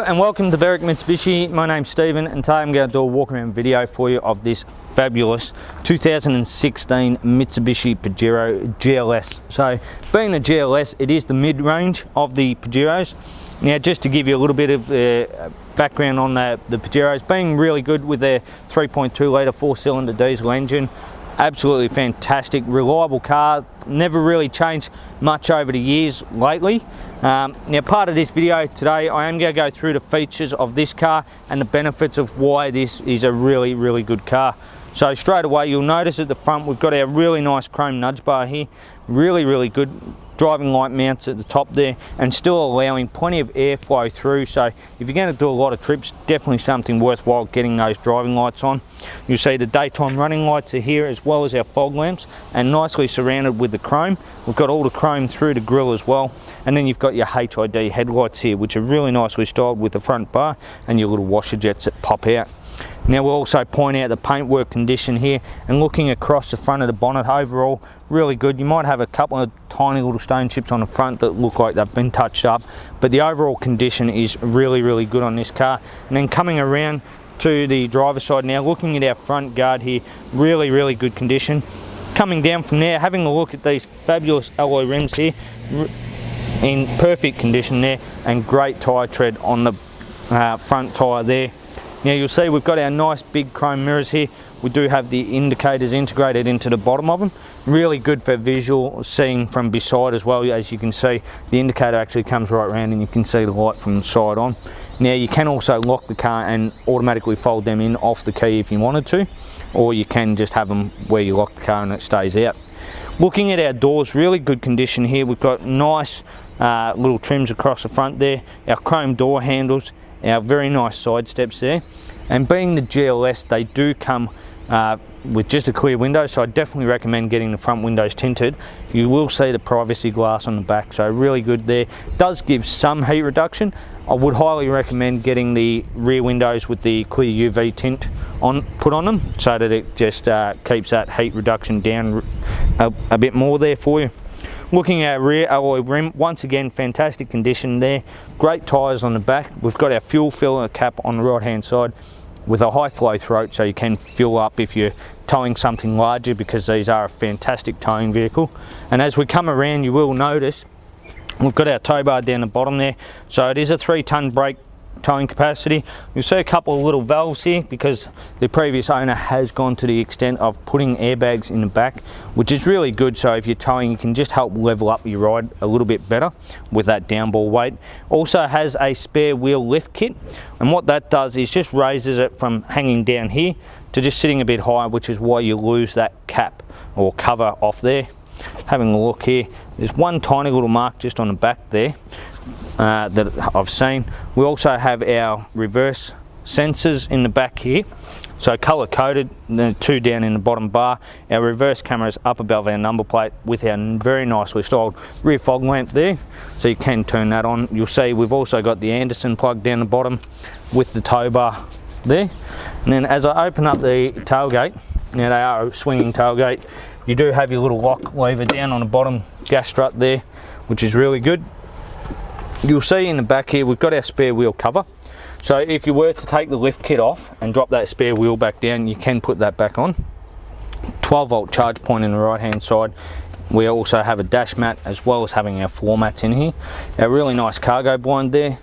Hello and welcome to Berwick Mitsubishi. My name's Stephen and today I'm going to do a walk around video for you of this fabulous 2016 Mitsubishi Pajero GLS. So being a GLS, it is the mid-range of the Pajeros. Now just to give you a little bit of background on the Pajeros, being really good with their 3.2 litre 4-cylinder diesel engine. Absolutely fantastic, reliable car, never really changed much over the years lately. Now part of this video today I am going to go through the features of this car and the benefits of why this is a really good car. So straight away you'll notice at the front we've got our really nice chrome nudge bar here, really good driving light mounts at the top there, and still allowing plenty of airflow through. So if you're going to do a lot of trips, definitely something worthwhile getting those driving lights on. You'll see the daytime running lights are here, as well as our fog lamps, and nicely surrounded with the chrome. We've got all the chrome through the grille as well, and then you've got your HID headlights here, which are really nicely styled with the front bar and your little washer jets that pop out. Now we'll also point out the paintwork condition here, and looking across the front of the bonnet, overall really good. You might have a couple of tiny little stone chips on the front that look like they've been touched up, but the overall condition is really good on this car. And then coming around to the driver's side now, looking at our front guard here, really good condition. Coming down from there, having a look at these fabulous alloy rims here, in perfect condition there, and great tyre tread on the front tyre there. Now you'll see we've got our nice big chrome mirrors here. We do have the indicators integrated into the bottom of them. Really good for visual seeing from beside as well. As you can see, the indicator actually comes right around and you can see the light from the side on. Now you can also lock the car and automatically fold them in off the key if you wanted to, or you can just have them where you lock the car and it stays out. Looking at our doors, really good condition here. We've got nice little trims across the front there, our chrome door handles, our very nice side steps there, and being the GLS, they do come with just a clear window, so I definitely recommend getting the front windows tinted. You will see the privacy glass on the back, so really good there. Does give some heat reduction. I would highly recommend getting the rear windows with the clear UV tint put on them, so that it just keeps that heat reduction down a bit more there for you. Looking at our rear alloy rim, once again fantastic condition there, great tyres on the back. We've got our fuel filler cap on the right hand side with a high flow throat, so you can fill up if you're towing something larger, because these are a fantastic towing vehicle. And as we come around, you will notice we've got our tow bar down the bottom there, so it is a 3-ton brake towing capacity. You'll see a couple of little valves here because the previous owner has gone to the extent of putting airbags in the back, which is really good. So if you're towing, you can just help level up your ride a little bit better with that downball weight. Also has a spare wheel lift kit, and what that does is just raises it from hanging down here to just sitting a bit higher, which is why you lose that cap or cover off there. Having a look here, there's one tiny little mark just on the back there that I've seen. We also have our reverse sensors in the back here, so colour coded, the 2 down in the bottom bar. Our reverse camera is up above our number plate with our very nicely styled rear fog lamp there, so you can turn that on. You'll see we've also got the Anderson plug down the bottom with the tow bar there. And then as I open up the tailgate, now they are a swinging tailgate, you do have your little lock lever down on the bottom gas strut there, which is really good. You'll see in the back here we've got our spare wheel cover, so if you were to take the lift kit off and drop that spare wheel back down, you can put that back on. 12-volt charge point in the right hand side. We also have a dash mat, as well as having our floor mats in here. Our really nice cargo blind there,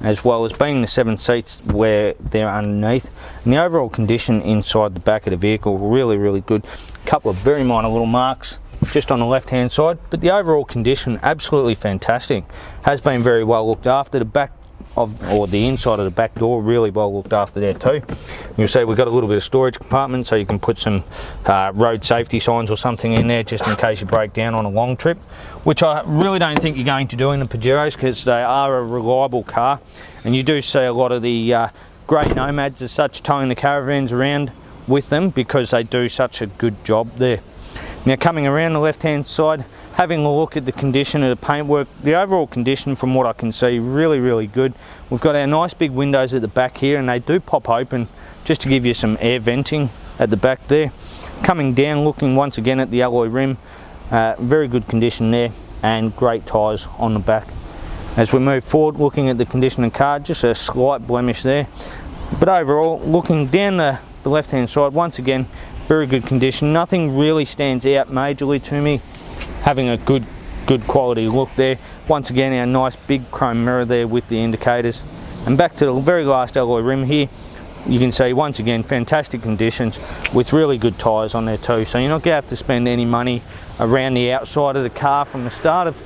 as well as being the 7 seats where they're underneath. And the overall condition inside the back of the vehicle, really good. A couple of very minor little marks just on the left hand side, but the overall condition absolutely fantastic. Has been very well looked after. The back of, or the inside of the back door, really well looked after there too. You'll see we've got a little bit of storage compartment, so you can put some road safety signs or something in there just in case you break down on a long trip, which I really don't think you're going to do in the Pajeros, because they are a reliable car, and you do see a lot of the grey nomads as such towing the caravans around with them because they do such a good job there. Now coming around the left hand side, having a look at the condition of the paintwork, the overall condition from what I can see, really good. We've got our nice big windows at the back here, and they do pop open just to give you some air venting at the back there. Coming down, looking once again at the alloy rim, very good condition there, and great tyres on the back. As we move forward, looking at the condition of the car, just a slight blemish there. But overall, looking down the left hand side, once again, very good condition. Nothing really stands out majorly to me. Having a good quality look there. Once again, our nice big chrome mirror there with the indicators. And back to the very last alloy rim here, you can see once again fantastic conditions with really good tyres on there too. So you're not going to have to spend any money around the outside of the car from the start of.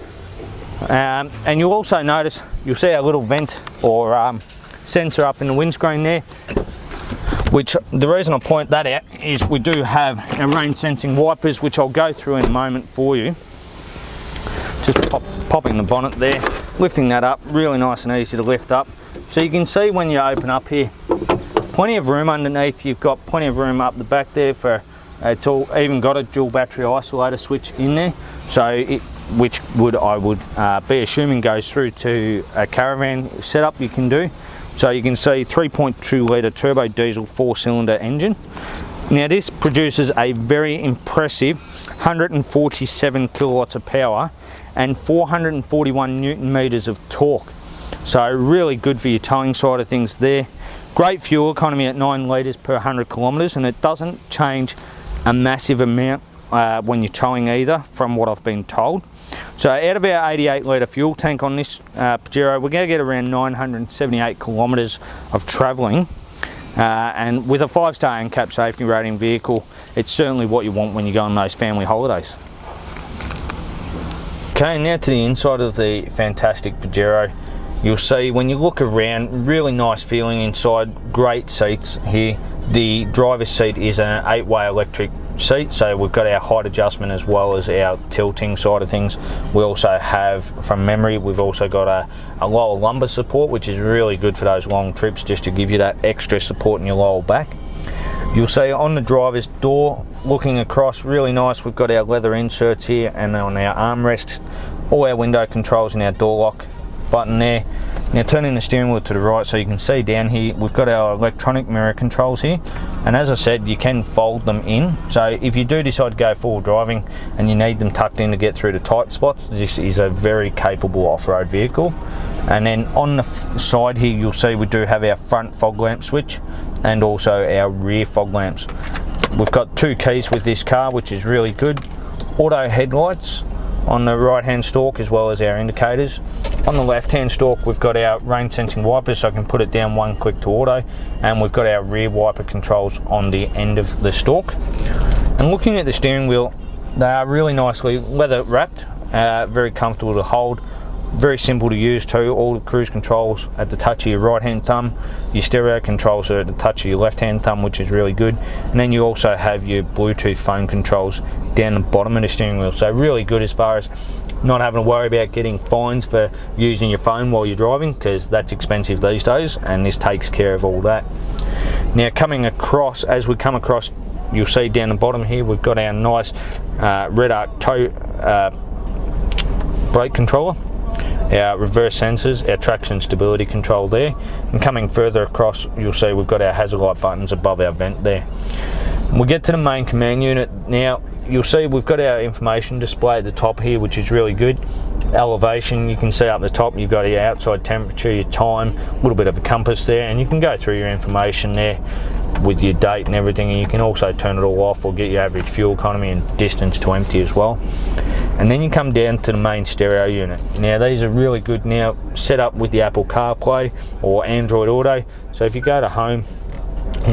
And you'll also notice, you'll see our little vent or sensor up in the windscreen there, which the reason I point that out is we do have our rain sensing wipers, which I'll go through in a moment for you. Just popping the bonnet there, lifting that up, really nice and easy to lift up. So you can see when you open up here, plenty of room underneath. You've got plenty of room up the back there for it's all even got a dual battery isolator switch in there, so which I would be assuming goes through to a caravan setup you can do. So you can see 3.2 litre turbo diesel 4-cylinder engine. Now this produces a very impressive 147 kilowatts of power and 441 newton meters of torque. So really good for your towing side of things there. Great fuel economy at 9 litres per 100 kilometres, and it doesn't change a massive amount when you're towing either, from what I've been told. So out of our 88 litre fuel tank on this Pajero, we're going to get around 978 kilometres of travelling. And with a 5-star NCAP safety rating vehicle, it's certainly what you want when you go on those family holidays. Okay, now to the inside of the fantastic Pajero. You'll see when you look around, really nice feeling inside, great seats here. The driver's seat is an 8-way electric seat, so we've got our height adjustment as well as our tilting side of things. We also have, from memory, we've also got a lower lumbar support, which is really good for those long trips, just to give you that extra support in your lower back. You'll see on the driver's door, looking across, really nice. We've got our leather inserts here, and on our armrest, all our window controls and our door lock button there. Now turning the steering wheel to the right, so you can see down here we've got our electronic mirror controls here, and as I said, you can fold them in. So if you do decide to go full driving and you need them tucked in to get through the tight spots, this is a very capable off-road vehicle. And then on the side here, you'll see we do have our front fog lamp switch and also our rear fog lamps. We've got 2 keys with this car, which is really good. Auto headlights on the right hand stalk, as well as our indicators. On the left hand stalk, we've got our rain sensing wipers, so I can put it down 1 click to auto, and we've got our rear wiper controls on the end of the stalk. And looking at the steering wheel, they are really nicely leather wrapped, very comfortable to hold, very simple to use too. All the cruise controls at the touch of your right hand thumb, your stereo controls are at the touch of your left hand thumb, which is really good. And then you also have your Bluetooth phone controls down the bottom of the steering wheel, so really good as far as not having to worry about getting fines for using your phone while you're driving, because that's expensive these days, and this takes care of all that. Now coming across, as we come across, you'll see down the bottom here we've got our nice red arc toe brake controller, our reverse sensors, our traction stability control there, and coming further across you'll see we've got our hazard light buttons above our vent there. We'll get to the main command unit now. You'll see we've got our information display at the top here, which is really good. Elevation, you can see up the top, you've got your outside temperature, your time, a little bit of a compass there, and you can go through your information there with your date and everything, and you can also turn it all off or get your average fuel economy and distance to empty as well. And then you come down to the main stereo unit. Now these are really good now, set up with the Apple Carplay or Android Auto. So if you go to home,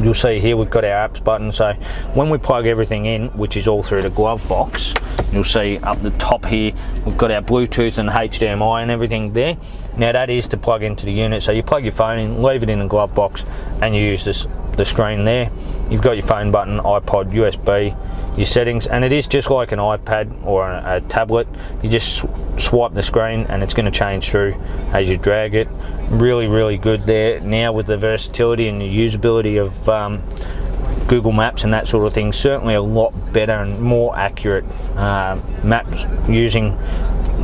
you'll see here we've got our apps button, so when we plug everything in, which is all through the glove box, you'll see up the top here we've got our Bluetooth and HDMI and everything there. Now that is to plug into the unit, so you plug your phone in, leave it in the glove box, and you use the screen there. You've got your phone button, iPod, USB, your settings, and it is just like an iPad or a tablet. You just swipe the screen and it's going to change through as you drag it. Really good there. Now with the versatility and the usability of Google Maps and that sort of thing, certainly a lot better and more accurate maps using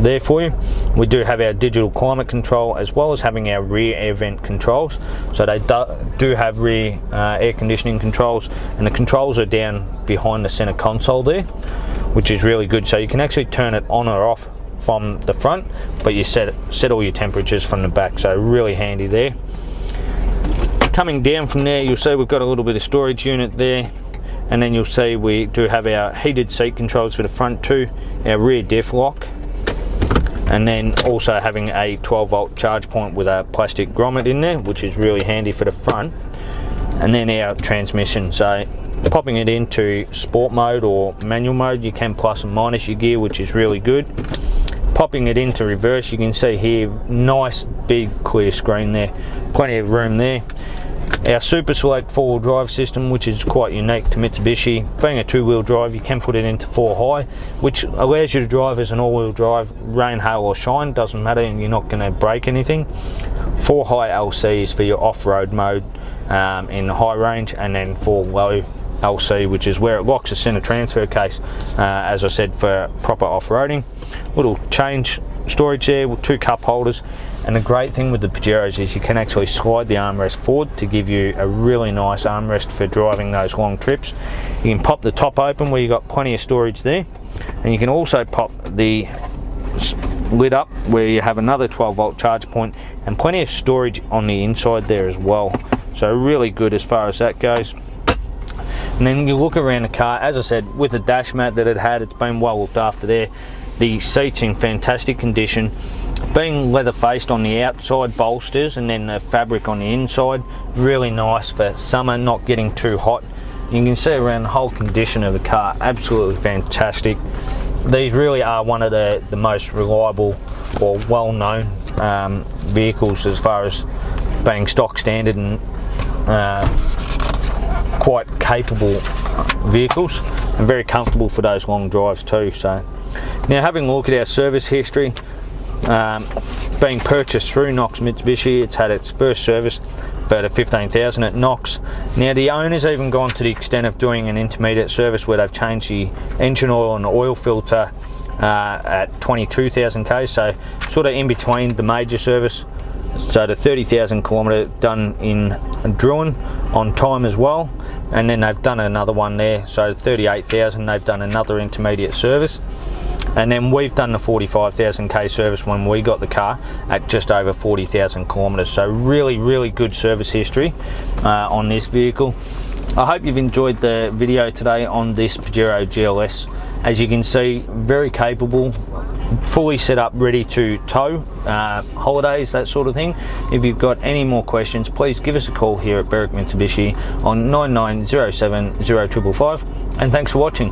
there for you. We do have our digital climate control, as well as having our rear air vent controls, so they do have rear air conditioning controls, and the controls are down behind the center console there, which is really good, so you can actually turn it on or off from the front, but you set all your temperatures from the back, so really handy there. Coming down from there, you'll see we've got a little bit of storage unit there, and then you'll see we do have our heated seat controls for the front too, our rear diff lock, and then also having a 12-volt charge point with a plastic grommet in there, which is really handy for the front. And then our transmission, so popping it into sport mode or manual mode, you can plus and minus your gear, which is really good. Popping it into reverse, you can see here, nice big clear screen there, plenty of room there. Our Super Select 4-wheel drive system, which is quite unique to Mitsubishi. Being a 2-wheel drive, you can put it into 4 high, which allows you to drive as an all-wheel drive, rain, hail or shine, doesn't matter, and you're not going to break anything. 4 high LC is for your off-road mode in high range, and then 4 low LC, which is where it locks the center transfer case, as I said, for proper off-roading. Little change storage there with 2 cup holders. And the great thing with the Pajeros is you can actually slide the armrest forward to give you a really nice armrest for driving those long trips. You can pop the top open where you've got plenty of storage there, and you can also pop the lid up where you have another 12-volt charge point and plenty of storage on the inside there as well. So really good as far as that goes. And then you look around the car, as I said, with the dash mat that it had, it's been well looked after there. The seats in fantastic condition, being leather faced on the outside bolsters, and then the fabric on the inside, really nice for summer, not getting too hot. You can see around the whole condition of the car, absolutely fantastic. These really are one of the most reliable or well-known vehicles as far as being stock standard and quite capable vehicles, and very comfortable for those long drives too. So now, having a look at our service history, being purchased through Knox Mitsubishi, it's had its first service for the 15,000 at Knox. Now the owner's even gone to the extent of doing an intermediate service where they've changed the engine oil and the oil filter at 22,000 k's, so sort of in between the major service. So the 30,000 kilometre done in drilling on time as well, and then they've done another one there, so 38,000 they've done another intermediate service. And then we've done the 45,000 k service when we got the car at just over 40,000 kilometres. So really good service history on this vehicle. I hope you've enjoyed the video today on this Pajero GLS. As you can see, very capable, fully set up, ready to tow, holidays, that sort of thing. If you've got any more questions, please give us a call here at Berwick Mitsubishi on 9907 0555, and thanks for watching.